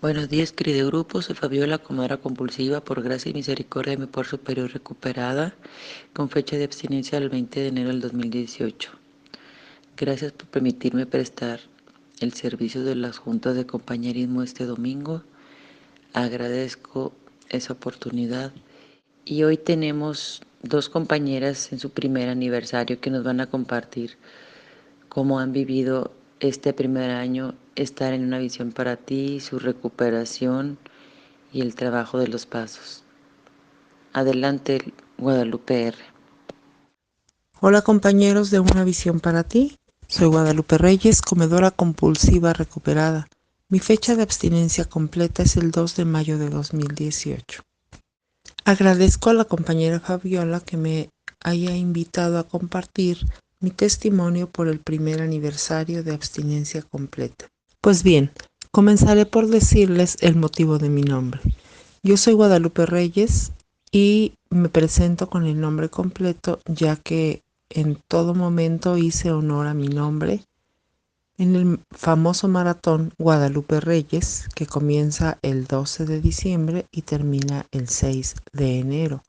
Buenos días, querido grupo. Soy Fabiola, comedora compulsiva. Por gracia y misericordia de mi poder superior recuperada, con fecha de abstinencia del 20 de enero del 2018. Gracias por permitirme prestar el servicio de las juntas de compañerismo este domingo. Agradezco esa oportunidad. Y hoy tenemos dos compañeras en su primer aniversario que nos van a compartir cómo han vivido este primer año, estar en una visión para ti, su recuperación y el trabajo de los pasos. Adelante, Guadalupe R. Hola compañeros de Una Visión para Ti, soy Guadalupe Reyes, comedora compulsiva recuperada. Mi fecha de abstinencia completa es el 2 de mayo de 2018. Agradezco a la compañera Fabiola que me haya invitado a compartir mi testimonio por el primer aniversario de abstinencia completa. Pues bien, comenzaré por decirles el motivo de mi nombre. Yo soy Guadalupe Reyes y me presento con el nombre completo, ya que en todo momento hice honor a mi nombre en el famoso maratón Guadalupe Reyes, que comienza el 12 de diciembre y termina el 6 de enero.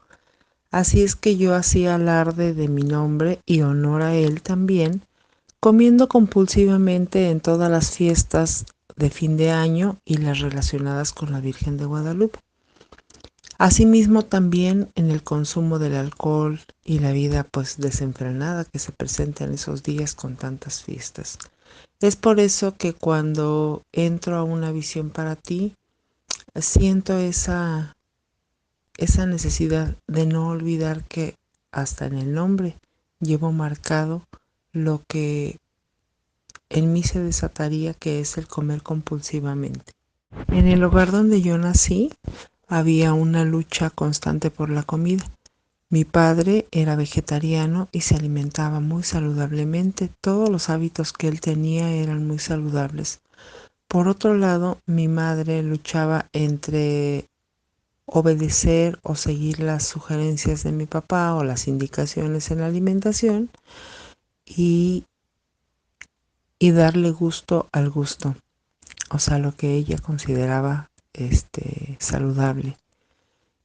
Así es que yo hacía alarde de mi nombre y honor a él también, comiendo compulsivamente en todas las fiestas de fin de año y las relacionadas con la Virgen de Guadalupe. Asimismo también en el consumo del alcohol y la vida pues desenfrenada que se presenta en esos días con tantas fiestas. Es por eso que cuando entro a Una Visión para Ti, siento esa necesidad de no olvidar que hasta en el nombre llevo marcado lo que en mí se desataría, que es el comer compulsivamente. En el hogar donde yo nací había una lucha constante por la comida. Mi padre era vegetariano y se alimentaba muy saludablemente. Todos los hábitos que él tenía eran muy saludables. Por otro lado, mi madre luchaba entre obedecer o seguir las sugerencias de mi papá o las indicaciones en la alimentación y, y darle gusto al gusto, o sea, lo que ella consideraba saludable.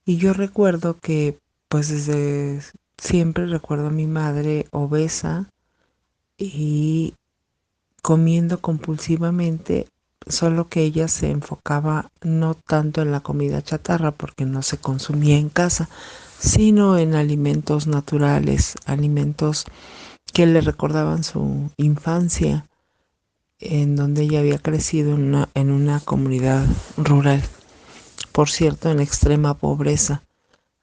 Y yo recuerdo que pues desde siempre recuerdo a mi madre obesa y comiendo compulsivamente, solo que ella se enfocaba no tanto en la comida chatarra porque no se consumía en casa, sino en alimentos naturales, alimentos que le recordaban su infancia, en donde ella había crecido en una comunidad rural, por cierto, en extrema pobreza.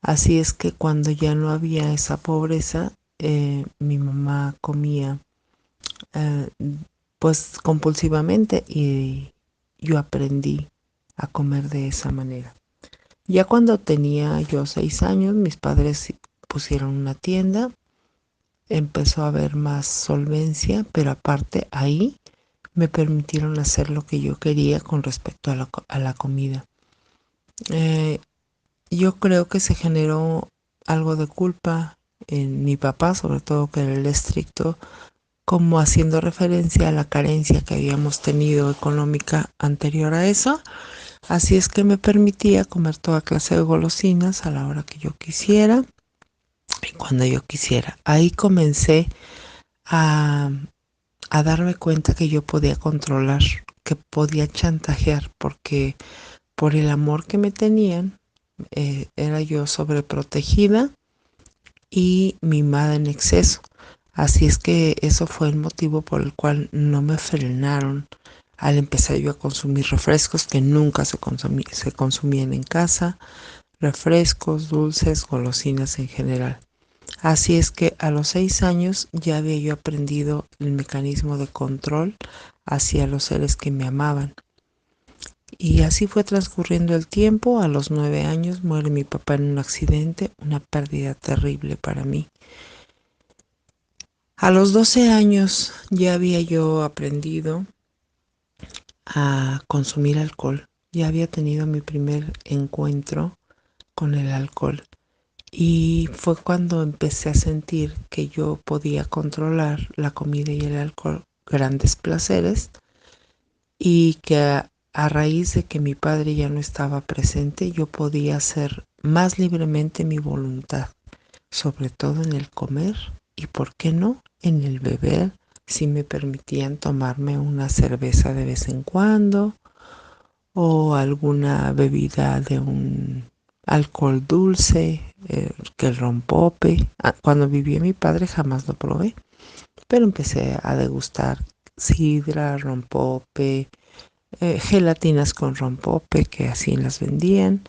Así es que cuando ya no había esa pobreza, mi mamá comía eh, pues compulsivamente y yo aprendí a comer de esa manera. Ya cuando tenía yo 6 años, mis padres pusieron una tienda, empezó a haber más solvencia, pero aparte ahí me permitieron hacer lo que yo quería con respecto a la comida. Eh, yo creo que se generó algo de culpa en mi papá, sobre todo que era el estricto, como haciendo referencia a la carencia que habíamos tenido económica anterior a eso. Así es que me permitía comer toda clase de golosinas a la hora que yo quisiera y cuando yo quisiera. Ahí comencé a, a darme cuenta que yo podía controlar, que podía chantajear, porque por el amor que me tenían, era yo sobreprotegida y mimada en exceso. Así es que eso fue el motivo por el cual no me frenaron al empezar yo a consumir refrescos que nunca se consumían en casa, refrescos, dulces, golosinas en general. Así es que a los 6 años ya había yo aprendido el mecanismo de control hacia los seres que me amaban. Y así fue transcurriendo el tiempo. A los 9 años muere mi papá en un accidente, una pérdida terrible para mí. A los 12 años ya había yo aprendido a consumir alcohol. Ya había tenido mi primer encuentro con el alcohol. Y fue cuando empecé a sentir que yo podía controlar la comida y el alcohol, grandes placeres, y que a raíz de que mi padre ya no estaba presente, yo podía hacer más libremente mi voluntad, sobre todo en el comer y, ¿por qué no?, en el beber, si me permitían tomarme una cerveza de vez en cuando o alguna bebida de un alcohol dulce, que el rompope. Cuando vivía mi padre jamás lo probé, pero empecé a degustar sidra, rompope, gelatinas con rompope, que así las vendían.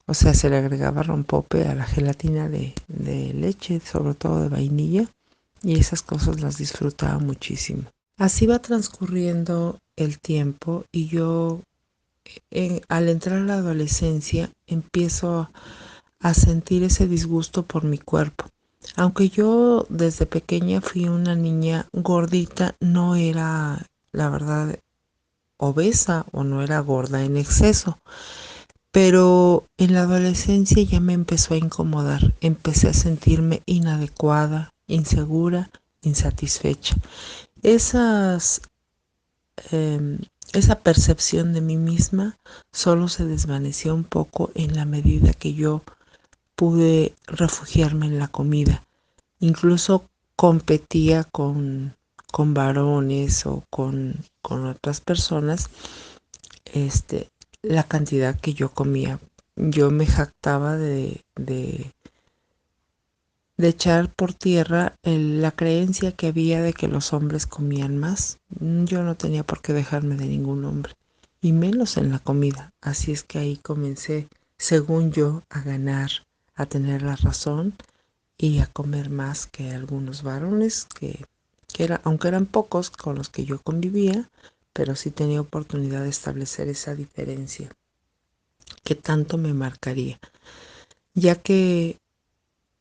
O sea, se le agregaba rompope a la gelatina de leche, sobre todo de vainilla, y esas cosas las disfrutaba muchísimo. Así va transcurriendo el tiempo y yo, al entrar a la adolescencia, empiezo a sentir ese disgusto por mi cuerpo. Aunque yo desde pequeña fui una niña gordita, no era, la verdad, obesa o no era gorda en exceso. Pero en la adolescencia ya me empezó a incomodar. Empecé a sentirme inadecuada, insegura, insatisfecha. Esas, eh, esa percepción de mí misma solo se desvaneció un poco en la medida que yo pude refugiarme en la comida. Incluso competía con varones o con otras personas, este, la cantidad que yo comía. Yo me jactaba de echar por tierra la creencia que había de que los hombres comían más. Yo no tenía por qué dejarme de ningún hombre, y menos en la comida. Así es que ahí comencé, según yo, a ganar, a tener la razón y a comer más que algunos varones aunque eran pocos con los que yo convivía, pero sí tenía oportunidad de establecer esa diferencia que tanto me marcaría, ya que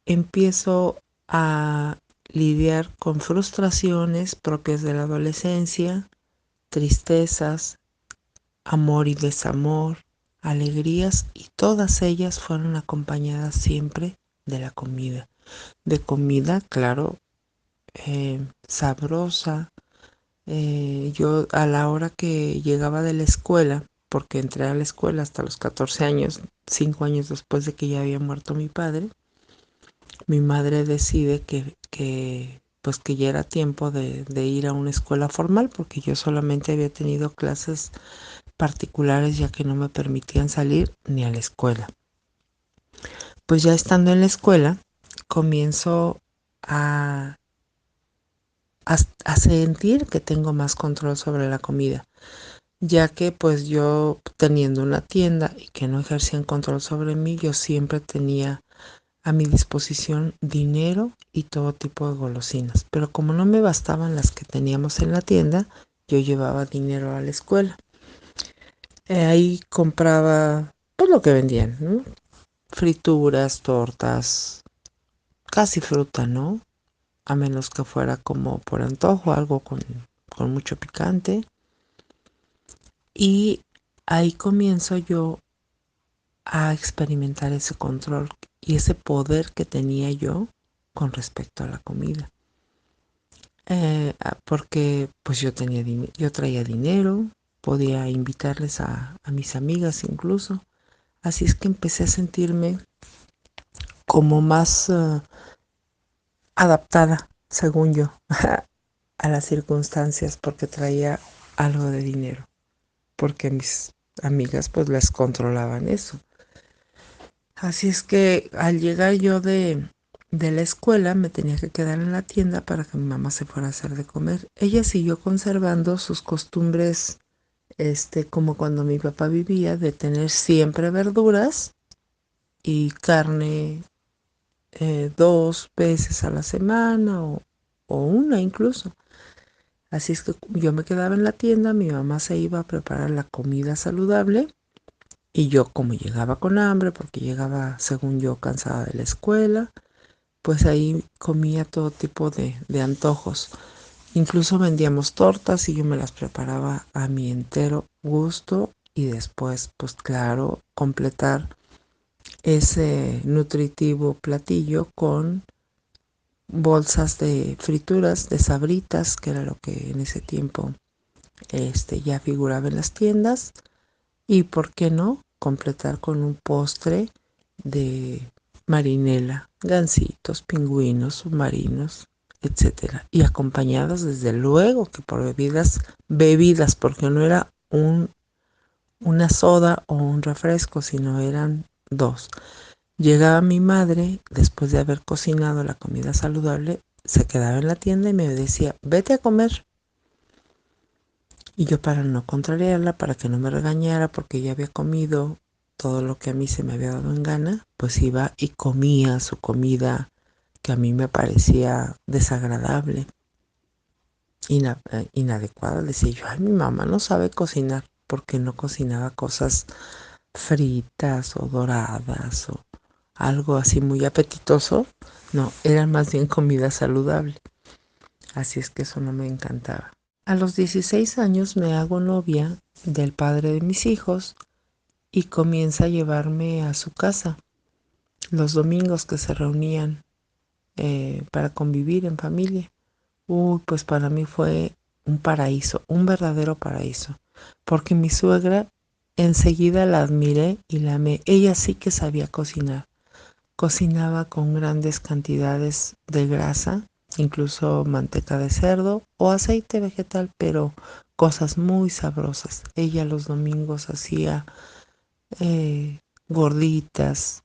empiezo a lidiar con frustraciones propias de la adolescencia, tristezas, amor y desamor, alegrías, y todas ellas fueron acompañadas siempre de la comida. De comida, claro, sabrosa. Yo, a la hora que llegaba de la escuela, porque entré a la escuela hasta los 14 años, 5 años después de que ya había muerto mi padre, mi madre decide pues que ya era tiempo de ir a una escuela formal, porque yo solamente había tenido clases particulares, ya que no me permitían salir ni a la escuela. Pues ya estando en la escuela, comienzo a, a sentir que tengo más control sobre la comida, ya que pues yo, teniendo una tienda y que no ejercían control sobre mí, yo siempre tenía a mi disposición dinero y todo tipo de golosinas. Pero como no me bastaban las que teníamos en la tienda, yo llevaba dinero a la escuela. Ahí compraba pues lo que vendían, ¿no? Frituras, tortas, casi fruta, ¿no? A menos que fuera como por antojo, algo con mucho picante. Y ahí comienzo yo a experimentar ese control y ese poder que tenía yo con respecto a la comida. Porque pues yo traía dinero, podía invitarles a mis amigas incluso. Así es que empecé a sentirme como más adaptada, según yo, a las circunstancias, porque traía algo de dinero, porque mis amigas pues les controlaban eso. Así es que al llegar yo de la escuela, me tenía que quedar en la tienda para que mi mamá se fuera a hacer de comer. Ella siguió conservando sus costumbres, como cuando mi papá vivía, de tener siempre verduras y carne, 2 veces a la semana o una incluso. Así es que yo me quedaba en la tienda, mi mamá se iba a preparar la comida saludable, y yo, como llegaba con hambre, porque llegaba, según yo, cansada de la escuela, pues ahí comía todo tipo de antojos. Incluso vendíamos tortas y yo me las preparaba a mi entero gusto, y después, pues claro, completar ese nutritivo platillo con bolsas de frituras, de Sabritas, que era lo que en ese tiempo ya figuraba en las tiendas, Y por qué no completar con un postre de marinela, gansitos, pingüinos, submarinos, etcétera. Y acompañados desde luego que por bebidas, porque no era una soda o un refresco, sino eran dos. Llegaba mi madre, después de haber cocinado la comida saludable, se quedaba en la tienda y me decía, vete a comer. Y yo, para no contrariarla, para que no me regañara porque ya había comido todo lo que a mí se me había dado en gana, pues iba y comía su comida que a mí me parecía desagradable, inadecuada. Decía yo, ay, mi mamá no sabe cocinar, porque no cocinaba cosas fritas o doradas o algo así muy apetitoso. No, era más bien comida saludable. Así es que eso no me encantaba. A los 16 años me hago novia del padre de mis hijos y comienza a llevarme a su casa los domingos que se reunían para convivir en familia. Uy, pues para mí fue un paraíso, un verdadero paraíso, porque mi suegra enseguida la admiré y la amé. Ella sí que sabía cocinar. Cocinaba con grandes cantidades de grasa, incluso manteca de cerdo o aceite vegetal, pero cosas muy sabrosas. Ella los domingos hacía gorditas,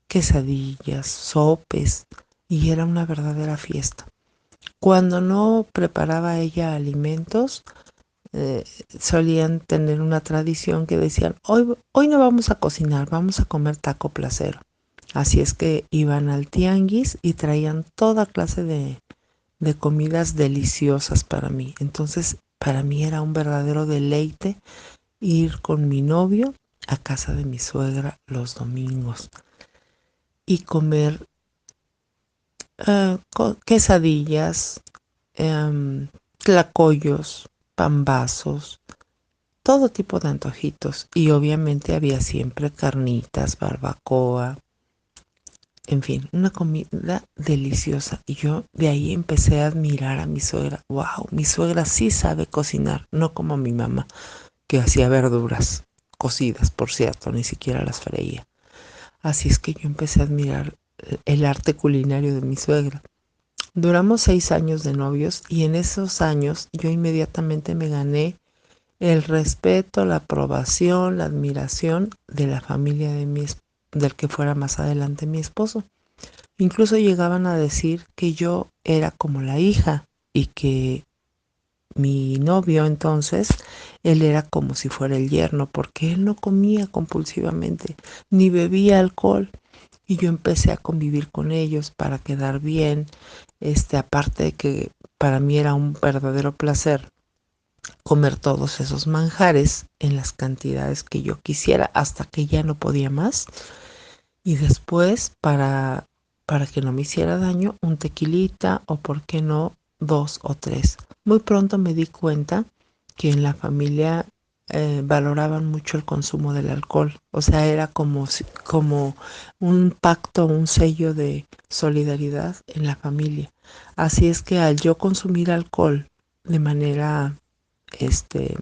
quesadillas, sopes, y era una verdadera fiesta. Cuando no preparaba ella alimentos, solían tener una tradición que decían, hoy no vamos a cocinar, vamos a comer taco placero. Así es que iban al tianguis y traían toda clase de comidas deliciosas para mí. Entonces, para mí era un verdadero deleite ir con mi novio a casa de mi suegra los domingos y comer quesadillas, tlacoyos, pambazos, todo tipo de antojitos. Y obviamente había siempre carnitas, barbacoa, en fin, una comida deliciosa. Y yo de ahí empecé a admirar a mi suegra. Wow, mi suegra sí sabe cocinar, no como mi mamá, que hacía verduras cocidas, por cierto, ni siquiera las freía. Así es que yo empecé a admirar el arte culinario de mi suegra. Duramos 6 años de novios y en esos años yo inmediatamente me gané el respeto, la aprobación, la admiración de la familia del que fuera más adelante mi esposo. Incluso llegaban a decir que yo era como la hija y que mi novio entonces, él era como si fuera el yerno, porque él no comía compulsivamente ni bebía alcohol. Y yo empecé a convivir con ellos para quedar bien. Aparte de que para mí era un verdadero placer comer todos esos manjares en las cantidades que yo quisiera hasta que ya no podía más. Y después, para que no me hiciera daño, un tequilita o, por qué no, dos o tres. Muy pronto me di cuenta que en la familia valoraban mucho el consumo del alcohol. O sea, era como un pacto, un sello de solidaridad en la familia. Así es que al yo consumir alcohol de manera este,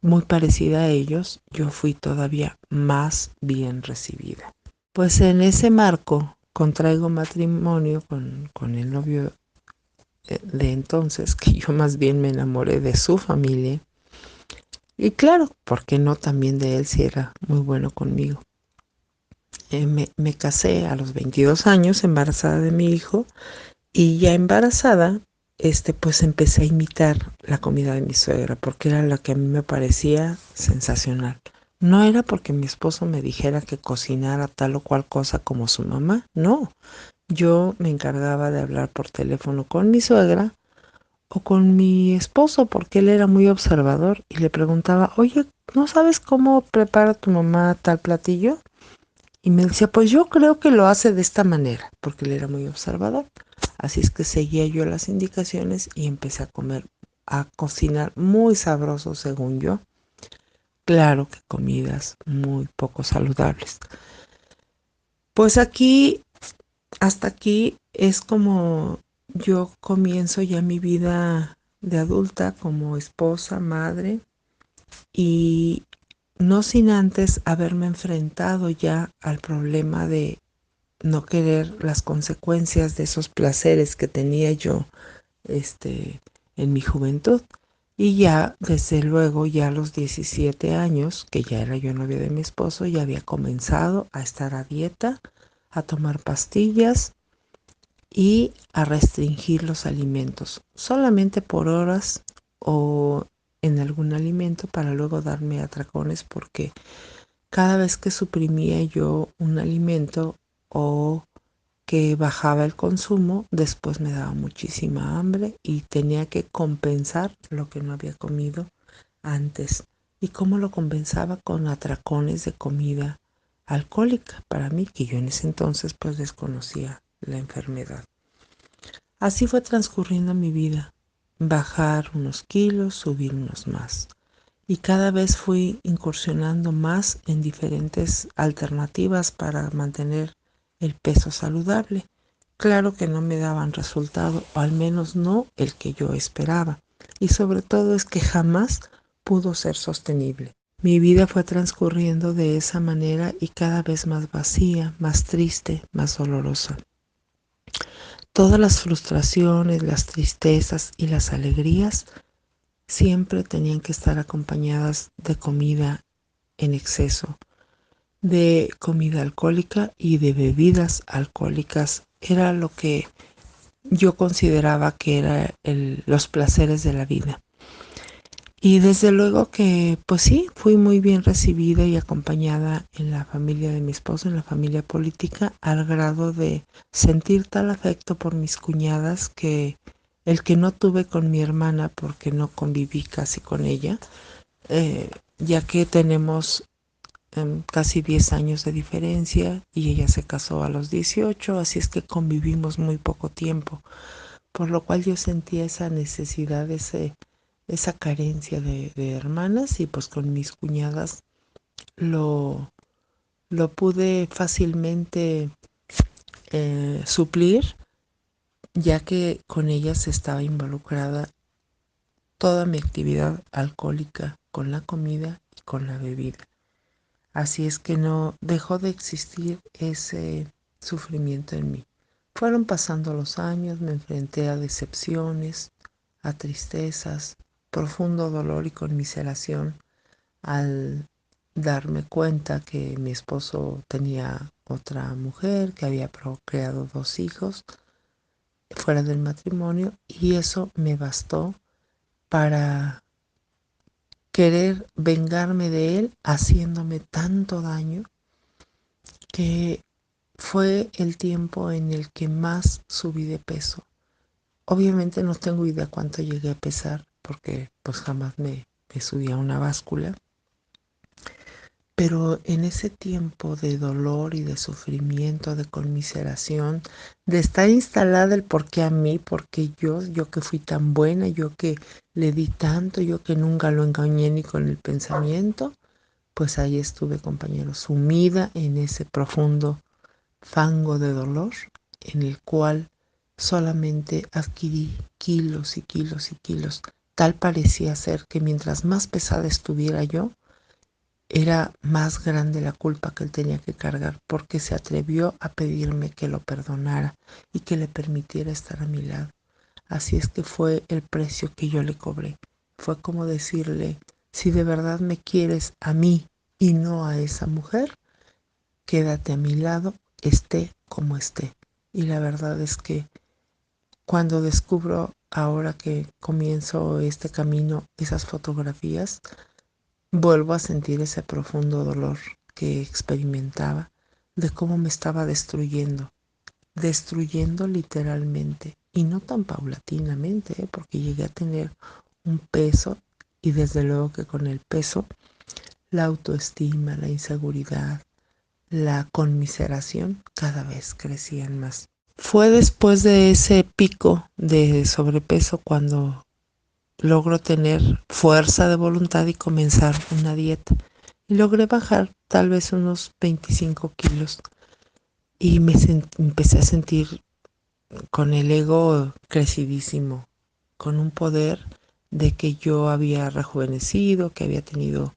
muy parecida a ellos, yo fui todavía más bien recibida. Pues en ese marco contraigo matrimonio con el novio de entonces, que yo más bien me enamoré de su familia. Y claro, ¿por qué no también de él si era muy bueno conmigo? Me casé a los 22 años, embarazada de mi hijo, y ya embarazada, pues empecé a imitar la comida de mi suegra, porque era la que a mí me parecía sensacional. No era porque mi esposo me dijera que cocinara tal o cual cosa como su mamá, no. Yo me encargaba de hablar por teléfono con mi suegra o con mi esposo, porque él era muy observador, y le preguntaba, oye, ¿no sabes cómo prepara tu mamá tal platillo? Y me decía, pues yo creo que lo hace de esta manera, porque él era muy observador. Así es que seguía yo las indicaciones y empecé a cocinar muy sabroso según yo. Claro que comidas muy poco saludables. Pues hasta aquí es como yo comienzo ya mi vida de adulta como esposa, madre, y no sin antes haberme enfrentado ya al problema de no querer las consecuencias de esos placeres que tenía yo en mi juventud. Y ya, desde luego, ya a los 17 años, que ya era yo novia de mi esposo, ya había comenzado a estar a dieta, a tomar pastillas y a restringir los alimentos, solamente por horas o en algún alimento para luego darme atracones, porque cada vez que suprimía yo un alimento o que bajaba el consumo, después me daba muchísima hambre y tenía que compensar lo que no había comido antes. ¿Y cómo lo compensaba? Con atracones de comida alcohólica, para mí, que yo en ese entonces pues desconocía la enfermedad. Así fue transcurriendo mi vida, bajar unos kilos, subir unos más. Y cada vez fui incursionando más en diferentes alternativas para mantener el peso saludable. Claro que no me daban resultado, o al menos no el que yo esperaba. Y sobre todo es que jamás pudo ser sostenible. Mi vida fue transcurriendo de esa manera y cada vez más vacía, más triste, más dolorosa. Todas las frustraciones, las tristezas y las alegrías siempre tenían que estar acompañadas de comida en exceso, de comida alcohólica y de bebidas alcohólicas. Era lo que yo consideraba que eran los placeres de la vida. Y desde luego que, pues sí, fui muy bien recibida y acompañada en la familia de mi esposo, en la familia política, al grado de sentir tal afecto por mis cuñadas que el que no tuve con mi hermana porque no conviví casi con ella, ya que tenemos casi 10 años de diferencia y ella se casó a los 18, así es que convivimos muy poco tiempo, por lo cual yo sentía esa necesidad, esa carencia de hermanas y pues con mis cuñadas lo, lo pude fácilmente suplir, ya que con ellas estaba involucrada toda mi actividad alcohólica con la comida y con la bebida. Así es que no dejó de existir ese sufrimiento en mí. Fueron pasando los años, me enfrenté a decepciones, a tristezas, profundo dolor y conmiseración al darme cuenta que mi esposo tenía otra mujer, que había procreado 2 hijos fuera del matrimonio, y eso me bastó para querer vengarme de él haciéndome tanto daño que fue el tiempo en el que más subí de peso. Obviamente no tengo idea cuánto llegué a pesar porque pues jamás me subí a una báscula. Pero en ese tiempo de dolor y de sufrimiento, de conmiseración, de estar instalada el por qué a mí, porque yo que fui tan buena, yo que le di tanto, yo que nunca lo engañé ni con el pensamiento, pues ahí estuve, compañero, sumida en ese profundo fango de dolor en el cual solamente adquirí kilos y kilos y kilos. Tal parecía ser que mientras más pesada estuviera yo, era más grande la culpa que él tenía que cargar, porque se atrevió a pedirme que lo perdonara y que le permitiera estar a mi lado. Así es que fue el precio que yo le cobré. Fue como decirle, si de verdad me quieres a mí y no a esa mujer, quédate a mi lado, esté como esté. Y la verdad es que cuando descubro, ahora que comienzo este camino, esas fotografías, vuelvo a sentir ese profundo dolor que experimentaba de cómo me estaba destruyendo literalmente, y no tan paulatinamente, porque llegué a tener un peso, y desde luego que con el peso la autoestima, la inseguridad, la conmiseración cada vez crecían más. Fue después de ese pico de sobrepeso cuando logro tener fuerza de voluntad y comenzar una dieta. Y logré bajar tal vez unos 25 kilos y empecé a sentir con el ego crecidísimo, con un poder de que yo había rejuvenecido, que había tenido,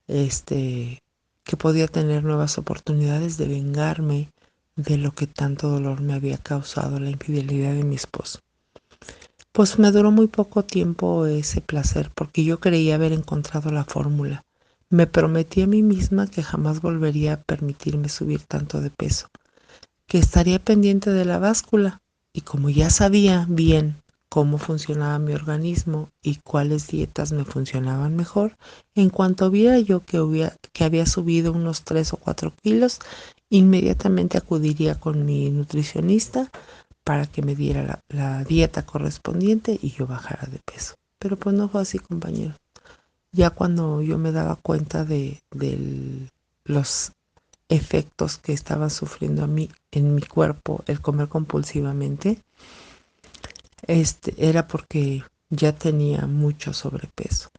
que podía tener nuevas oportunidades de vengarme de lo que tanto dolor me había causado la infidelidad de mi esposo. Pues me duró muy poco tiempo ese placer porque yo creía haber encontrado la fórmula. Me prometí a mí misma que jamás volvería a permitirme subir tanto de peso, que estaría pendiente de la báscula y como ya sabía bien cómo funcionaba mi organismo y cuáles dietas me funcionaban mejor, en cuanto viera yo que había subido unos 3 o 4 kilos, inmediatamente acudiría con mi nutricionista para que me diera la dieta correspondiente y yo bajara de peso. Pero pues no fue así, compañero. Ya cuando yo me daba cuenta de los efectos que estaba sufriendo a mí en mi cuerpo el comer compulsivamente, era porque ya tenía mucho sobrepeso.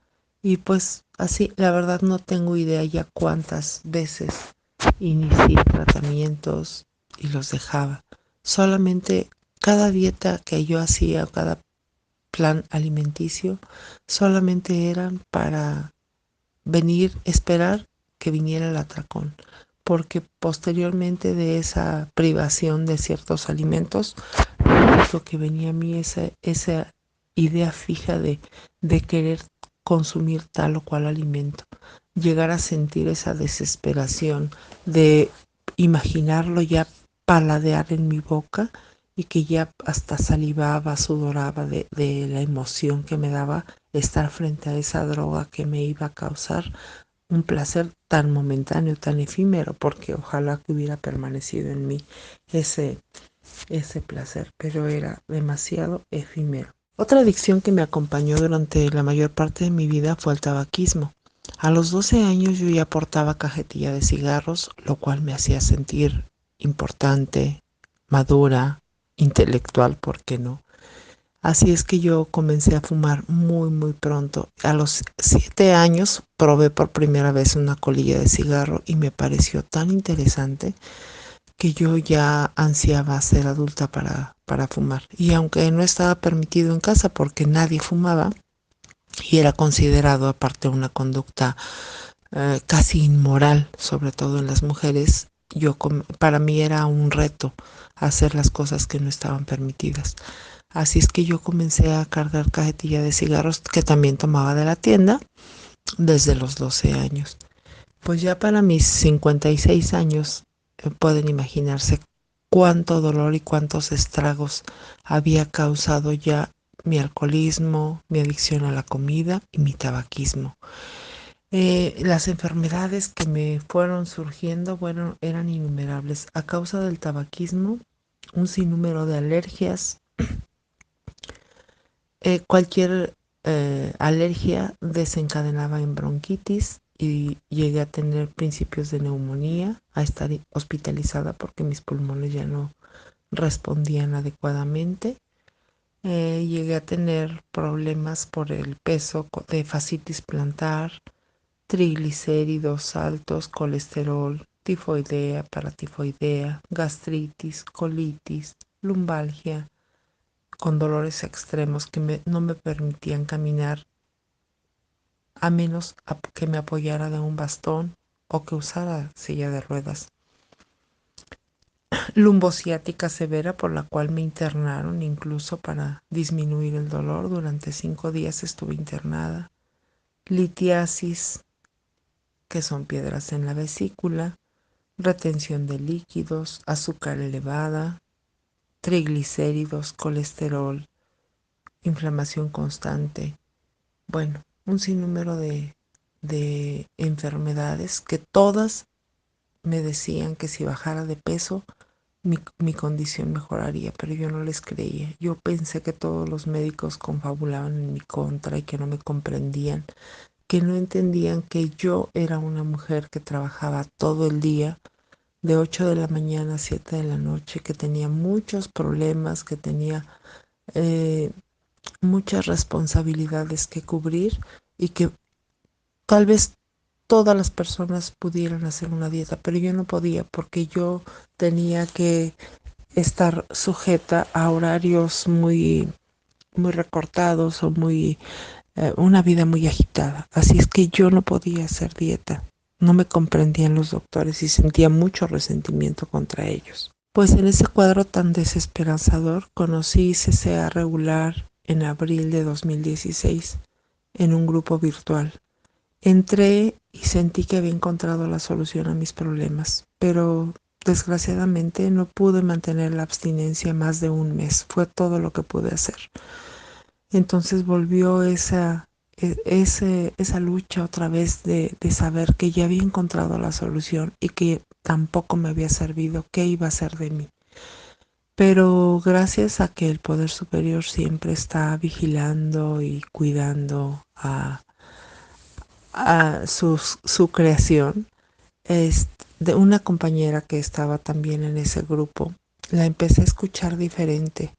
Y pues así, la verdad no tengo idea ya cuántas veces inicié tratamientos y los dejaba. Solamente cada dieta que yo hacía, cada plan alimenticio, solamente eran para esperar que viniera el atracón, porque posteriormente de esa privación de ciertos alimentos, lo único que venía a mí esa idea fija de querer consumir tal o cual alimento, llegar a sentir esa desesperación de imaginarlo ya paladear en mi boca y que ya hasta salivaba, sudoraba de la emoción que me daba estar frente a esa droga que me iba a causar un placer tan momentáneo, tan efímero, porque ojalá que hubiera permanecido en mí ese, ese placer, pero era demasiado efímero. Otra adicción que me acompañó durante la mayor parte de mi vida fue el tabaquismo. A los 12 años yo ya portaba cajetilla de cigarros, lo cual me hacía sentir importante, madura, intelectual, ¿por qué no? Así es que yo comencé a fumar muy, muy pronto. A los 7 años probé por primera vez una colilla de cigarro y me pareció tan interesante que yo ya ansiaba ser adulta para fumar. Y aunque no estaba permitido en casa porque nadie fumaba y era considerado aparte una conducta casi inmoral, sobre todo en las mujeres, para mí era un reto hacer las cosas que no estaban permitidas. Así es que yo comencé a cargar cajetilla de cigarros que también tomaba de la tienda desde los 12 años. Pues ya para mis 56 años pueden imaginarse cuánto dolor y cuántos estragos había causado ya mi alcoholismo, mi adicción a la comida y mi tabaquismo. Las enfermedades que me fueron surgiendo, bueno, eran innumerables. A causa del tabaquismo, un sinnúmero de alergias. Cualquier alergia desencadenaba en bronquitis y llegué a tener principios de neumonía, a estar hospitalizada porque mis pulmones ya no respondían adecuadamente. Llegué a tener problemas por el peso de fascitis plantar, triglicéridos altos, colesterol, tifoidea, paratifoidea, gastritis, colitis, lumbalgia, con dolores extremos que no me permitían caminar a menos que me apoyara de un bastón o que usara silla de ruedas. Lumbociática severa por la cual me internaron incluso para disminuir el dolor. Durante 5 días estuve internada. Litiasis, que son piedras en la vesícula, retención de líquidos, azúcar elevada, triglicéridos, colesterol, inflamación constante. Bueno, un sinnúmero de enfermedades que todas me decían que si bajara de peso mi condición mejoraría, pero yo no les creía. Yo pensé que todos los médicos confabulaban en mi contra y que no me comprendían, que no entendían que yo era una mujer que trabajaba todo el día, de 8 de la mañana a 7 de la noche, que tenía muchos problemas, que tenía muchas responsabilidades que cubrir y que tal vez todas las personas pudieran hacer una dieta, pero yo no podía porque yo tenía que estar sujeta a horarios muy, muy recortados o muy una vida muy agitada. Así es que yo no podía hacer dieta. No me comprendían los doctores y sentía mucho resentimiento contra ellos. Pues en ese cuadro tan desesperanzador conocí CCA regular en abril de 2016 en un grupo virtual. Entré y sentí que había encontrado la solución a mis problemas, pero desgraciadamente no pude mantener la abstinencia más de un mes. Fue todo lo que pude hacer. Entonces volvió esa lucha otra vez de saber que ya había encontrado la solución y que tampoco me había servido, qué iba a ser de mí. Pero gracias a que el poder superior siempre está vigilando y cuidando a su creación, es de una compañera que estaba también en ese grupo, la empecé a escuchar diferente.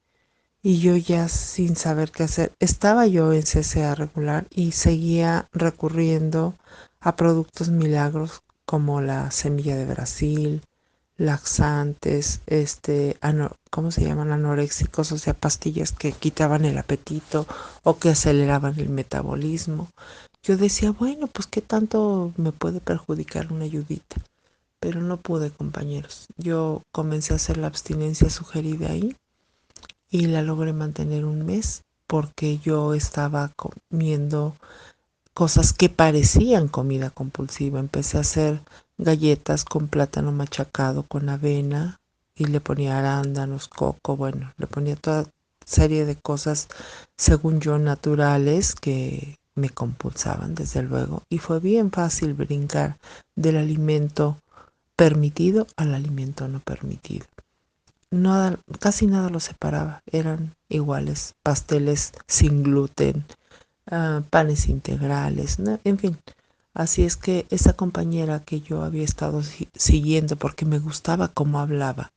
Y yo ya sin saber qué hacer, estaba yo en CCA regular y seguía recurriendo a productos milagros como la semilla de Brasil, laxantes, ¿cómo se llaman? Anoréxicos, o sea, pastillas que quitaban el apetito o que aceleraban el metabolismo. Yo decía, bueno, pues qué tanto me puede perjudicar una ayudita, pero no pude, compañeros. Yo comencé a hacer la abstinencia sugerida ahí y la logré mantener un mes porque yo estaba comiendo cosas que parecían comida compulsiva. Empecé a hacer galletas con plátano machacado con avena y le ponía arándanos, coco, bueno, le ponía toda serie de cosas, según yo, naturales que me compulsaban, desde luego. Y fue bien fácil brincar del alimento permitido al alimento no permitido. Nada, casi nada los separaba, eran iguales, pasteles sin gluten, panes integrales, ¿no? En fin. Así es que esa compañera que yo había estado siguiendo porque me gustaba cómo hablaba,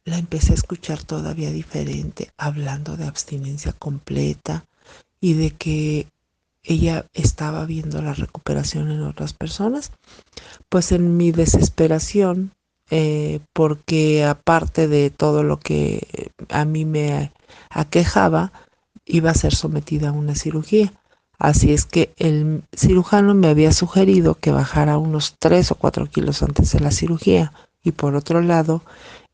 la empecé a escuchar todavía diferente, hablando de abstinencia completa y de que ella estaba viendo la recuperación en otras personas. Pues en mi desesperación, porque aparte de todo lo que a mí me aquejaba, iba a ser sometida a una cirugía. Así es que el cirujano me había sugerido que bajara unos 3 o 4 kilos antes de la cirugía. Y por otro lado,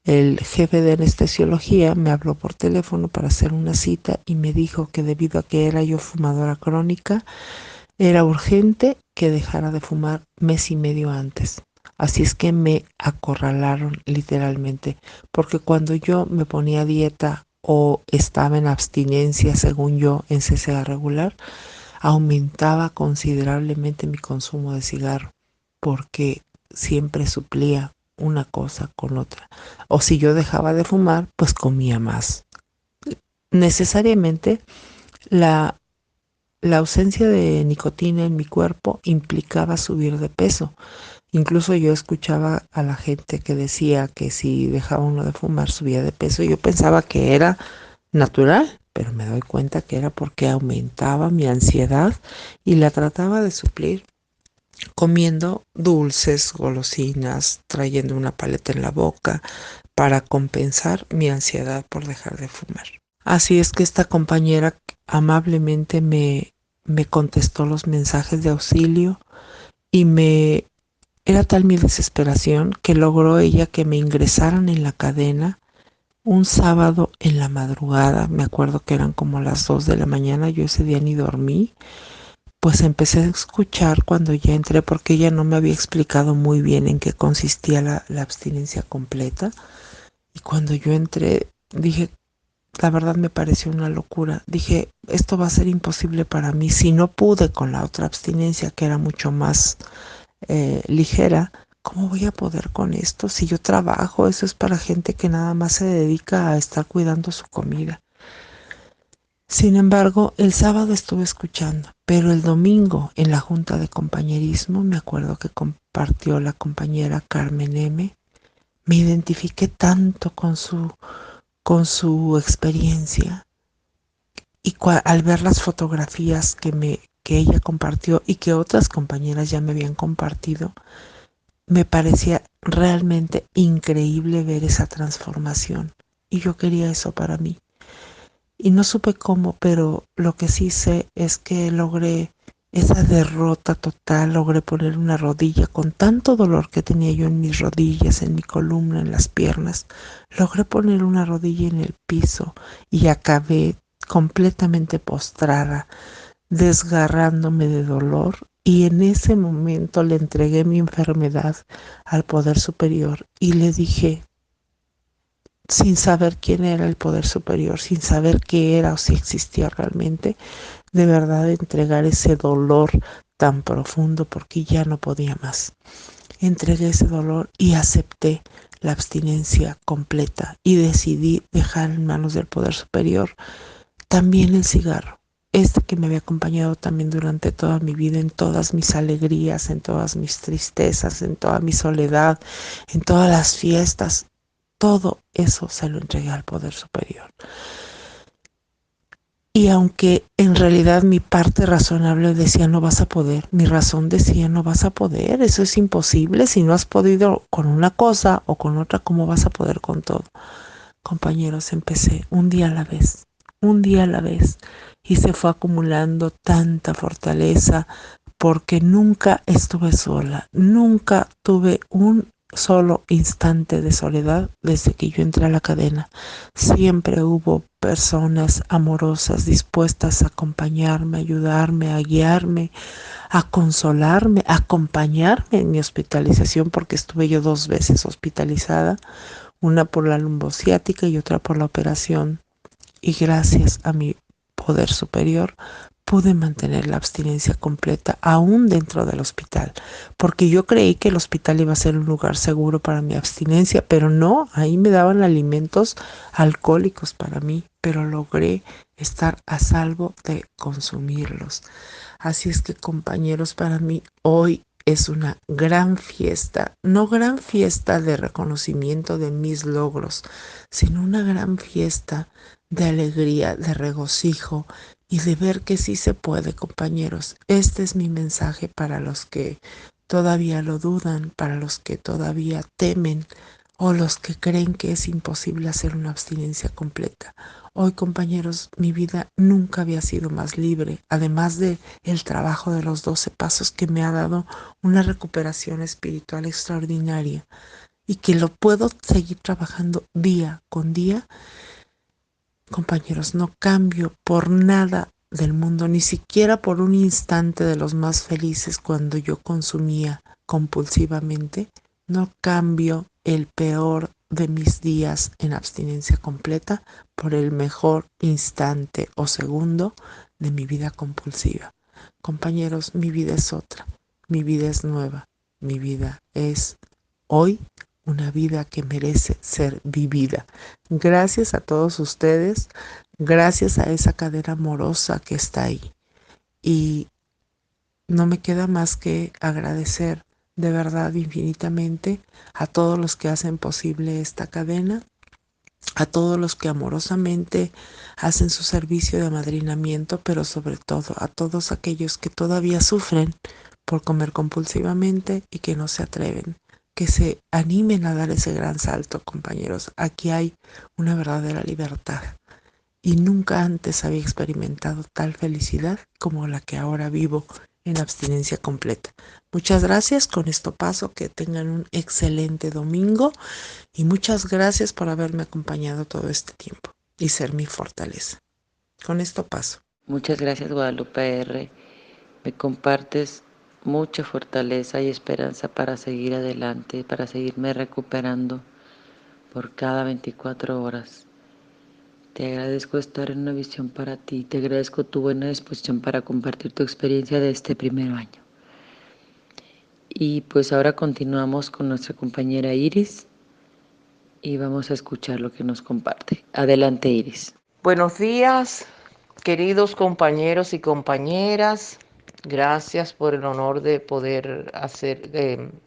el jefe de anestesiología me habló por teléfono para hacer una cita y me dijo que debido a que era yo fumadora crónica, era urgente que dejara de fumar mes y medio antes. Así es que me acorralaron literalmente, porque cuando yo me ponía a dieta o estaba en abstinencia, según yo, en CCA regular, aumentaba considerablemente mi consumo de cigarro, porque siempre suplía una cosa con otra. O si yo dejaba de fumar, pues comía más. Necesariamente la la ausencia de nicotina en mi cuerpo implicaba subir de peso. Incluso yo escuchaba a la gente que decía que si dejaba uno de fumar subía de peso. Yo pensaba que era natural, pero me doy cuenta que era porque aumentaba mi ansiedad y la trataba de suplir comiendo dulces, golosinas, trayendo una paleta en la boca para compensar mi ansiedad por dejar de fumar. Así es que esta compañera amablemente me contestó los mensajes de auxilio y era tal mi desesperación que logró ella que me ingresaran en la cadena un sábado en la madrugada. Me acuerdo que eran como las 2 de la mañana, yo ese día ni dormí. Pues empecé a escuchar cuando ya entré porque ella no me había explicado muy bien en qué consistía la abstinencia completa. Y cuando yo entré dije, la verdad me pareció una locura. Dije, esto va a ser imposible para mí. Si no pude con la otra abstinencia, que era mucho más ligera, ¿cómo voy a poder con esto? Si yo trabajo, eso es para gente que nada más se dedica a estar cuidando su comida. Sin embargo, el sábado estuve escuchando, pero el domingo en la junta de compañerismo, me acuerdo que compartió la compañera Carmen M., me identifiqué tanto con su experiencia y al ver las fotografías que ella compartió y que otras compañeras ya me habían compartido, me parecía realmente increíble ver esa transformación y yo quería eso para mí. y no supe cómo, pero lo que sí sé es que logré esa derrota total, logré poner una rodilla con tanto dolor que tenía yo en mis rodillas, en mi columna, en las piernas. Logré poner una rodilla en el piso y acabé completamente postrada, desgarrándome de dolor, y en ese momento le entregué mi enfermedad al poder superior y le dije, sin saber quién era el poder superior, sin saber qué era o si existía realmente, de verdad entregar ese dolor tan profundo porque ya no podía más. Entregué ese dolor y acepté la abstinencia completa y decidí dejar en manos del poder superior también el cigarro, este que me había acompañado también durante toda mi vida, en todas mis alegrías, en todas mis tristezas, en toda mi soledad, en todas las fiestas. Todo eso se lo entregué al poder superior. Y aunque en realidad mi parte razonable decía no vas a poder, mi razón decía no vas a poder, eso es imposible, si no has podido con una cosa o con otra, ¿cómo vas a poder con todo? Compañeros, empecé un día a la vez, un día a la vez, y se fue acumulando tanta fortaleza porque nunca estuve sola, nunca tuve un solo instante de soledad desde que yo entré a la cadena. Siempre hubo personas amorosas dispuestas a acompañarme, a ayudarme, a guiarme, a consolarme, a acompañarme en mi hospitalización, porque estuve yo 2 veces hospitalizada, una por la lumbociática y otra por la operación. Y gracias a mi poder superior pude mantener la abstinencia completa aún dentro del hospital, porque yo creí que el hospital iba a ser un lugar seguro para mi abstinencia, pero no, ahí me daban alimentos alcohólicos para mí, pero logré estar a salvo de consumirlos. Así es que, compañeros, para mí hoy es una gran fiesta, no gran fiesta de reconocimiento de mis logros, sino una gran fiesta de alegría, de regocijo y de ver que sí se puede, compañeros. Este es mi mensaje para los que todavía lo dudan, para los que todavía temen o los que creen que es imposible hacer una abstinencia completa. Hoy, compañeros, mi vida nunca había sido más libre, además de el trabajo de los 12 pasos que me ha dado una recuperación espiritual extraordinaria y que lo puedo seguir trabajando día con día. Compañeros, no cambio por nada del mundo, ni siquiera por un instante de los más felices cuando yo consumía compulsivamente. No cambio el peor de mis días en abstinencia completa por el mejor instante o segundo de mi vida compulsiva. Compañeros, mi vida es otra, mi vida es nueva, mi vida es hoy una vida que merece ser vivida. Gracias a todos ustedes, gracias a esa cadena amorosa que está ahí. Y no me queda más que agradecer de verdad infinitamente a todos los que hacen posible esta cadena, a todos los que amorosamente hacen su servicio de amadrinamiento, pero sobre todo a todos aquellos que todavía sufren por comer compulsivamente y que no se atreven, que se animen a dar ese gran salto, compañeros. Aquí hay una verdadera libertad y nunca antes había experimentado tal felicidad como la que ahora vivo en abstinencia completa. Muchas gracias, con esto paso, que tengan un excelente domingo y muchas gracias por haberme acompañado todo este tiempo y ser mi fortaleza. Con esto paso. Muchas gracias, Guadalupe R. Me compartes mucha fortaleza y esperanza para seguir adelante, para seguirme recuperando por cada 24 horas. Te agradezco estar en una visión para ti, te agradezco tu buena disposición para compartir tu experiencia de este primer año. Y pues ahora continuamos con nuestra compañera Iris y vamos a escuchar lo que nos comparte. Adelante, Iris. Buenos días, queridos compañeros y compañeras. Gracias por el honor de poder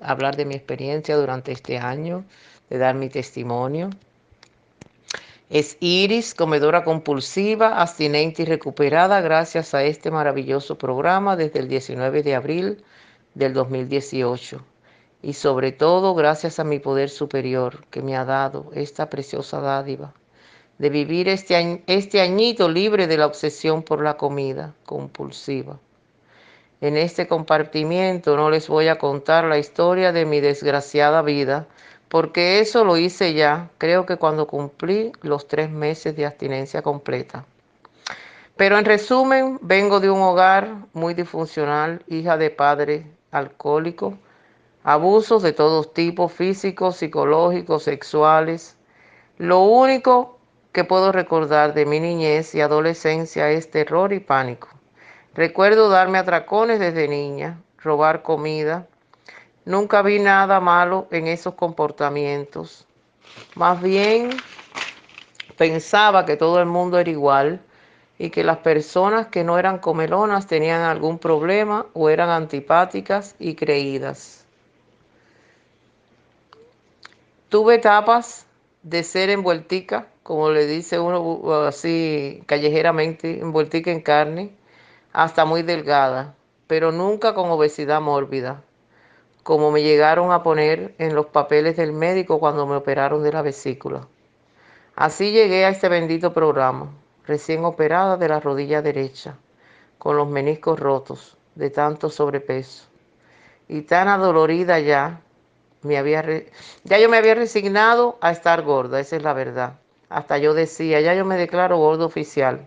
hablar de mi experiencia durante este año, de dar mi testimonio. Es Iris, comedora compulsiva, abstinente y recuperada gracias a este maravilloso programa desde el 19 de abril del 2018. Y sobre todo gracias a mi poder superior que me ha dado esta preciosa dádiva de vivir este añito libre de la obsesión por la comida compulsiva. En este compartimiento no les voy a contar la historia de mi desgraciada vida, porque eso lo hice ya, creo que cuando cumplí los 3 meses de abstinencia completa. Pero en resumen, vengo de un hogar muy disfuncional, hija de padre alcohólico, abusos de todos tipos, físicos, psicológicos, sexuales. Lo único que puedo recordar de mi niñez y adolescencia es terror y pánico. Recuerdo darme atracones desde niña, robar comida. Nunca vi nada malo en esos comportamientos. Más bien pensaba que todo el mundo era igual y que las personas que no eran comelonas tenían algún problema o eran antipáticas y creídas. Tuve etapas de ser envueltica, como le dice uno así callejeramente, envueltica en carne, hasta muy delgada, pero nunca con obesidad mórbida, como me llegaron a poner en los papeles del médico cuando me operaron de la vesícula. Así llegué a este bendito programa, recién operada de la rodilla derecha, con los meniscos rotos de tanto sobrepeso y tan adolorida ya. Ya yo me había resignado a estar gorda, esa es la verdad. Hasta yo decía, ya yo me declaro gordo oficial.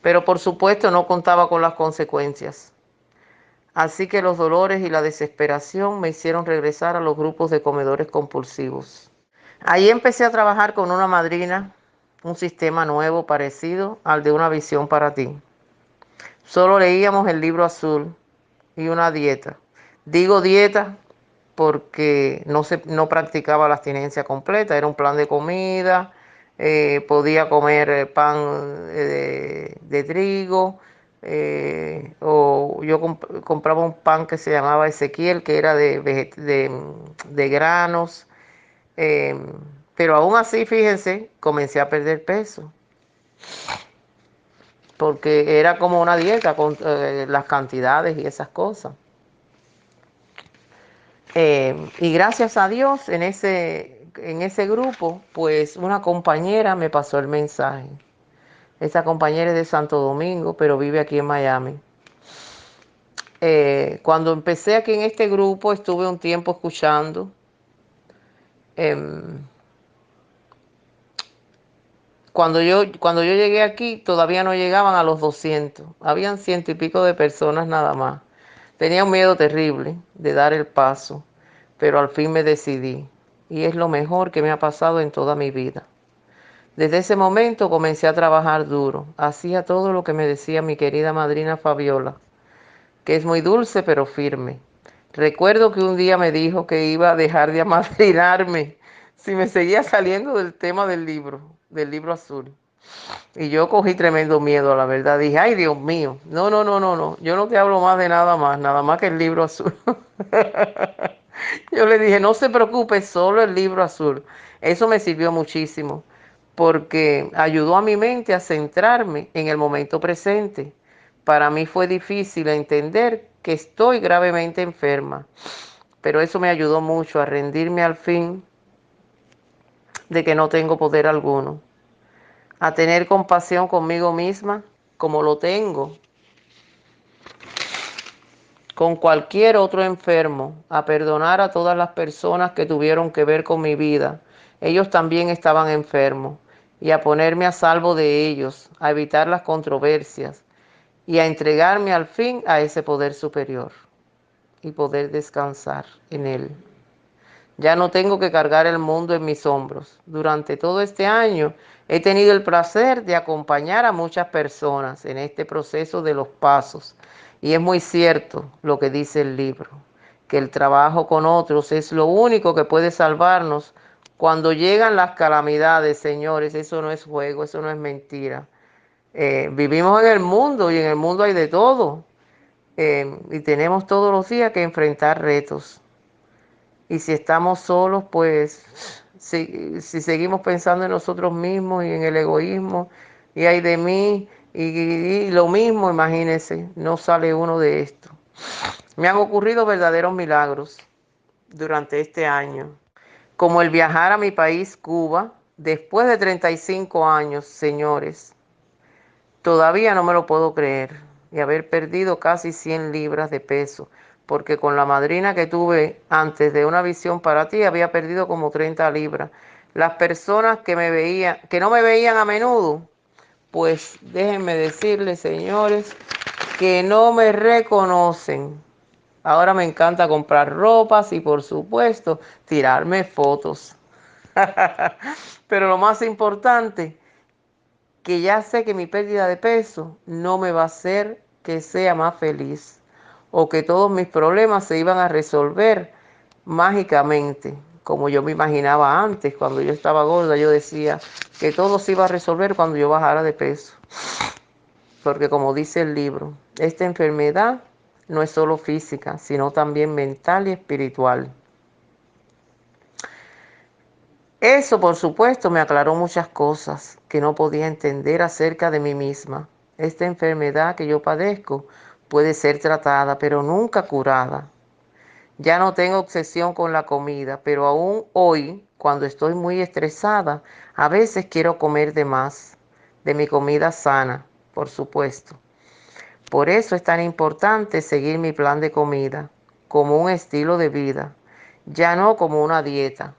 Pero por supuesto no contaba con las consecuencias. Así que los dolores y la desesperación me hicieron regresar a los grupos de comedores compulsivos. Ahí empecé a trabajar con una madrina, un sistema nuevo parecido al de Una Visión para Ti. Solo leíamos el libro azul y una dieta. Digo dieta porque no practicaba la abstinencia completa, era un plan de comida, podía comer pan de trigo, o yo compraba un pan que se llamaba Ezequiel, que era de granos, eh, pero aún así, fíjense, comencé a perder peso, porque era como una dieta con las cantidades y esas cosas. Y gracias a Dios en ese grupo, pues una compañera me pasó el mensaje. Esa compañera es de Santo Domingo, pero vive aquí en Miami. Cuando empecé aquí en este grupo, estuve un tiempo escuchando. Cuando yo llegué aquí, todavía no llegaban a los 200. Habían 100 y pico de personas nada más. Tenía un miedo terrible de dar el paso, pero al fin me decidí. Y es lo mejor que me ha pasado en toda mi vida. Desde ese momento comencé a trabajar duro. Hacía todo lo que me decía mi querida madrina Fabiola, que es muy dulce pero firme. Recuerdo que un día me dijo que iba a dejar de amadrinarme si me seguía saliendo del tema del libro azul. Y yo cogí tremendo miedo, la verdad. Dije, ay, Dios mío, no, no, no, no, no. Yo no te hablo más de nada más que el libro azul. Yo le dije, no se preocupe, solo el libro azul. Eso me sirvió muchísimo porque ayudó a mi mente a centrarme en el momento presente. Para mí fue difícil entender que estoy gravemente enferma, pero eso me ayudó mucho a rendirme al fin de que no tengo poder alguno, a tener compasión conmigo misma como lo tengo con cualquier otro enfermo, a perdonar a todas las personas que tuvieron que ver con mi vida. Ellos también estaban enfermos, y a ponerme a salvo de ellos, a evitar las controversias y a entregarme al fin a ese poder superior y poder descansar en él. Ya no tengo que cargar el mundo en mis hombros. Durante todo este año he tenido el placer de acompañar a muchas personas en este proceso de los pasos. Y es muy cierto lo que dice el libro, que el trabajo con otros es lo único que puede salvarnos cuando llegan las calamidades, señores. Eso no es juego, eso no es mentira. Vivimos en el mundo y en el mundo hay de todo. Y tenemos todos los días que enfrentar retos. Y si estamos solos, pues si seguimos pensando en nosotros mismos y en el egoísmo, y ay de mí, y lo mismo, imagínense, no sale uno de esto. Me han ocurrido verdaderos milagros durante este año, como el viajar a mi país, Cuba, después de 35 años, señores, todavía no me lo puedo creer y haber perdido casi 100 libras de peso, porque con la madrina que tuve antes de Una Visión para Ti había perdido como 30 libras. Las personas que me veían, que no me veían a menudo, pues déjenme decirles, señores, que no me reconocen. Ahora me encanta comprar ropas y por supuesto tirarme fotos. Pero lo más importante, que ya sé que mi pérdida de peso no me va a hacer que sea más feliz o que todos mis problemas se iban a resolver mágicamente, como yo me imaginaba antes. Cuando yo estaba gorda, yo decía que todo se iba a resolver cuando yo bajara de peso. Porque como dice el libro, esta enfermedad no es solo física, sino también mental y espiritual. Eso, por supuesto, me aclaró muchas cosas que no podía entender acerca de mí misma. Esta enfermedad que yo padezco puede ser tratada, pero nunca curada. Ya no tengo obsesión con la comida, pero aún hoy, cuando estoy muy estresada, a veces quiero comer de más, de mi comida sana, por supuesto. Por eso es tan importante seguir mi plan de comida como un estilo de vida, ya no como una dieta.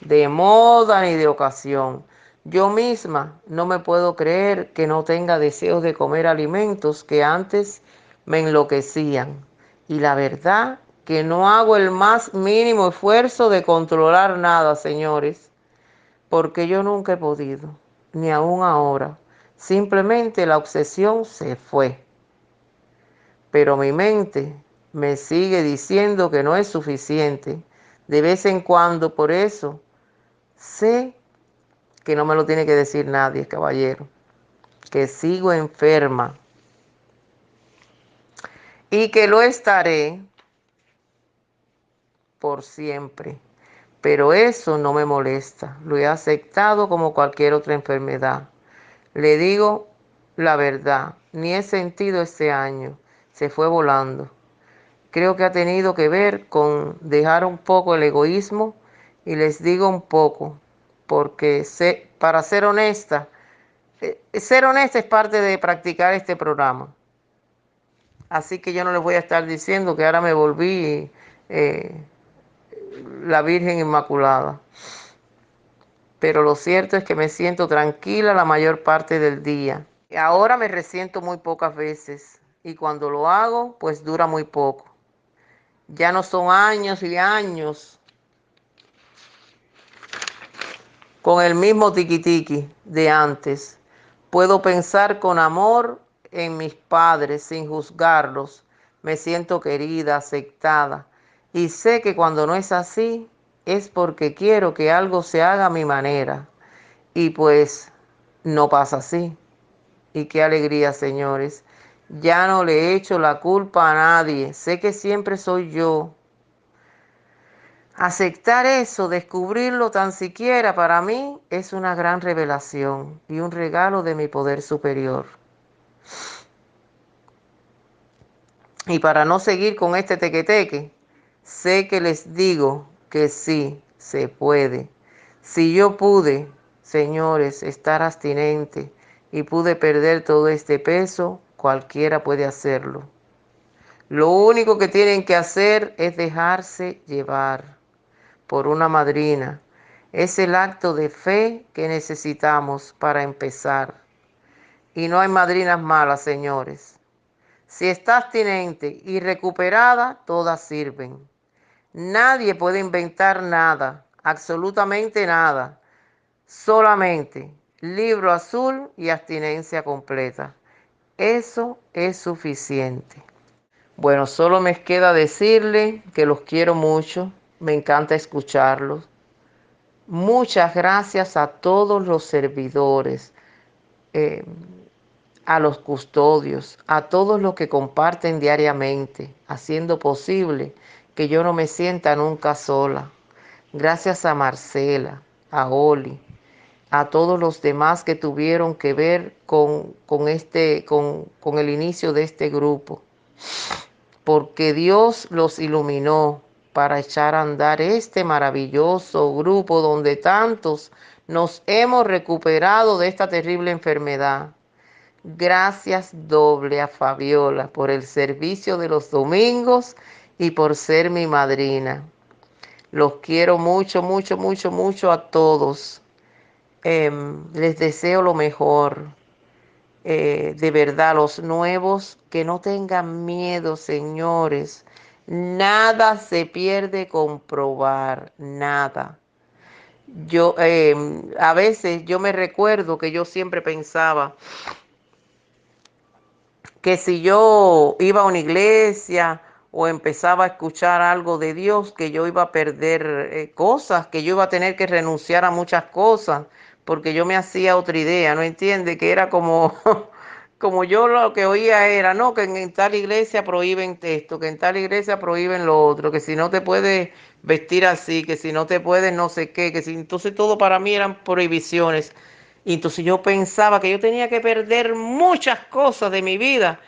De moda ni de ocasión. Yo misma no me puedo creer que no tenga deseos de comer alimentos que antes me enloquecían. Y la verdad que no hago el más mínimo esfuerzo de controlar nada, señores, porque yo nunca he podido, ni aún ahora. Simplemente la obsesión se fue. Pero mi mente me sigue diciendo que no es suficiente. De vez en cuando, por eso, sé que no me lo tiene que decir nadie, caballero, que sigo enferma y que lo estaré por siempre. Pero eso no me molesta, lo he aceptado como cualquier otra enfermedad. Le digo la verdad, ni he sentido este año, se fue volando. Creo que ha tenido que ver con dejar un poco el egoísmo y les digo un poco, porque para ser honesta es parte de practicar este programa. Así que yo no les voy a estar diciendo que ahora me volví la Virgen Inmaculada. Pero lo cierto es que me siento tranquila la mayor parte del día. Ahora me resiento muy pocas veces y cuando lo hago, pues dura muy poco. Ya no son años y años con el mismo tiquitiqui de antes. Puedo pensar con amor en mis padres sin juzgarlos. Me siento querida, aceptada. Y sé que cuando no es así, es porque quiero que algo se haga a mi manera. Y pues no pasa así. Y qué alegría, señores. Ya no le echo la culpa a nadie. Sé que siempre soy yo. Aceptar eso, descubrirlo tan siquiera para mí es una gran revelación y un regalo de mi poder superior. Y para no seguir con este tequeteque, sé que les digo que sí, se puede. Si yo pude, señores, estar abstinente y pude perder todo este peso, cualquiera puede hacerlo. Lo único que tienen que hacer es dejarse llevar por una madrina. Es el acto de fe que necesitamos para empezar. Y no hay madrinas malas, señores. Si está abstinente y recuperada, todas sirven. Nadie puede inventar nada, absolutamente nada. Solamente libro azul y abstinencia completa. Eso es suficiente. Bueno, solo me queda decirle que los quiero mucho. Me encanta escucharlos. Muchas gracias a todos los servidores, eh, a los custodios, a todos los que comparten diariamente, haciendo posible que yo no me sienta nunca sola. Gracias a Marcela, a Oli, a todos los demás que tuvieron que ver con el inicio de este grupo, porque Dios los iluminó para echar a andar este maravilloso grupo donde tantos nos hemos recuperado de esta terrible enfermedad. Gracias doble a Fabiola por el servicio de los domingos y por ser mi madrina. Los quiero mucho, mucho, mucho, mucho a todos. Les deseo lo mejor. De verdad, los nuevos, que no tengan miedo, señores. Nada se pierde con probar, nada. Yo, a veces yo me recuerdo que yo siempre pensaba que si yo iba a una iglesia o empezaba a escuchar algo de Dios, que yo iba a perder cosas, que yo iba a tener que renunciar a muchas cosas, porque yo me hacía otra idea, ¿no entiende? Que era como, como yo lo que oía era, no, que en tal iglesia prohíben esto, que en tal iglesia prohíben lo otro, que si no te puedes vestir así, que si no te puedes no sé qué, que si entonces todo para mí eran prohibiciones. Y entonces yo pensaba que yo tenía que perder muchas cosas de mi vida.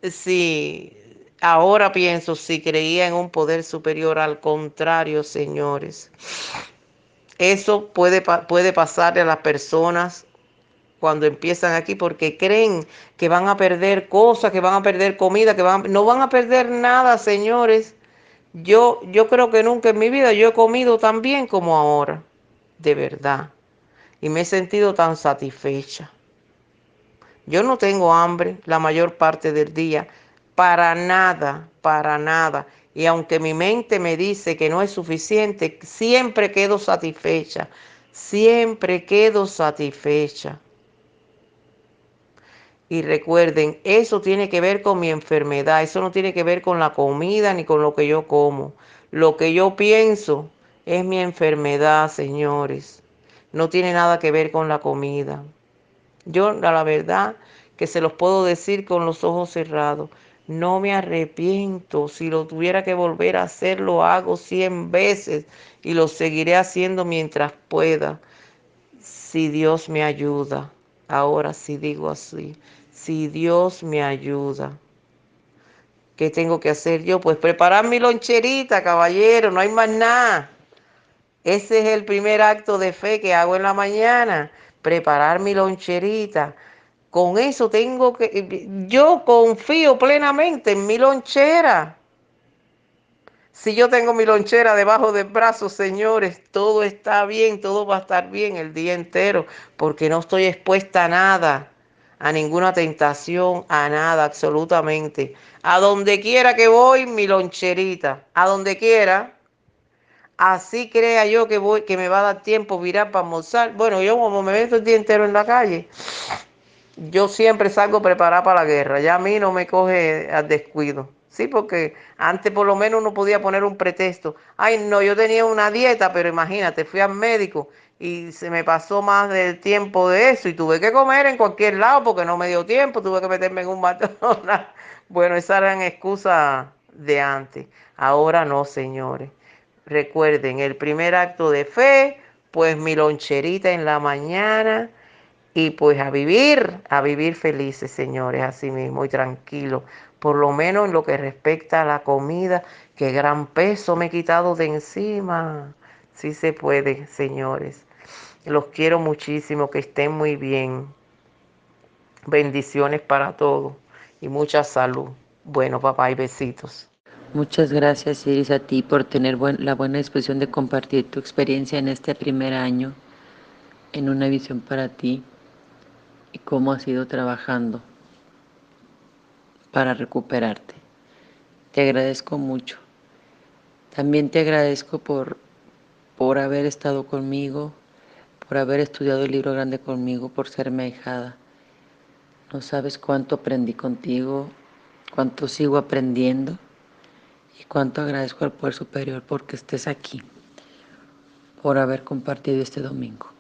Si ahora pienso, si creía en un poder superior, al contrario, señores. Eso puede pasarle a las personas cuando empiezan aquí porque creen que van a perder cosas, que van a perder comida, no van a perder nada, señores. Yo creo que nunca en mi vida yo he comido tan bien como ahora, de verdad. Y me he sentido tan satisfecha. Yo no tengo hambre la mayor parte del día, para nada, para nada. Y aunque mi mente me dice que no es suficiente, siempre quedo satisfecha, siempre quedo satisfecha. Y recuerden, eso tiene que ver con mi enfermedad, eso no tiene que ver con la comida ni con lo que yo como. Lo que yo pienso es mi enfermedad, señores. No tiene nada que ver con la comida. Yo, a la verdad, que se los puedo decir con los ojos cerrados. No me arrepiento. Si lo tuviera que volver a hacer, lo hago 100 veces y lo seguiré haciendo mientras pueda. Si Dios me ayuda. Ahora sí digo así. Si Dios me ayuda. ¿Qué tengo que hacer yo? Pues preparar mi loncherita, caballero. No hay más nada. Ese es el primer acto de fe que hago en la mañana. Preparar mi loncherita. Con eso yo confío plenamente en mi lonchera. Si yo tengo mi lonchera debajo del brazo, señores, todo está bien, todo va a estar bien el día entero, porque no estoy expuesta a nada, a ninguna tentación, a nada, absolutamente. A donde quiera que voy, mi loncherita, a donde quiera. Así crea yo que me va a dar tiempo virar para almorzar. Bueno, yo como me meto el día entero en la calle, yo siempre salgo preparada para la guerra. Ya a mí no me coge al descuido. Sí, porque antes por lo menos uno podía poner un pretexto. Ay, no, yo tenía una dieta, pero imagínate, fui al médico y se me pasó más del tiempo de eso y tuve que comer en cualquier lado porque no me dio tiempo, tuve que meterme en un McDonald's. Bueno, esas eran excusas de antes. Ahora no, señores. Recuerden, el primer acto de fe, pues mi loncherita en la mañana. Y pues a vivir felices, señores, así mismo y tranquilos. Por lo menos en lo que respecta a la comida, que gran peso me he quitado de encima. Sí se puede, señores. Los quiero muchísimo, que estén muy bien. Bendiciones para todos y mucha salud. Bueno, papá, y besitos. Muchas gracias, Iris, a ti por tener la buena disposición de compartir tu experiencia en este primer año en Una Visión para Ti y cómo has ido trabajando para recuperarte. Te agradezco mucho. También te agradezco por haber estado conmigo, por haber estudiado el libro grande conmigo, por serme ahijada. No sabes cuánto aprendí contigo, cuánto sigo aprendiendo y cuánto agradezco al Poder Superior porque estés aquí, por haber compartido este domingo.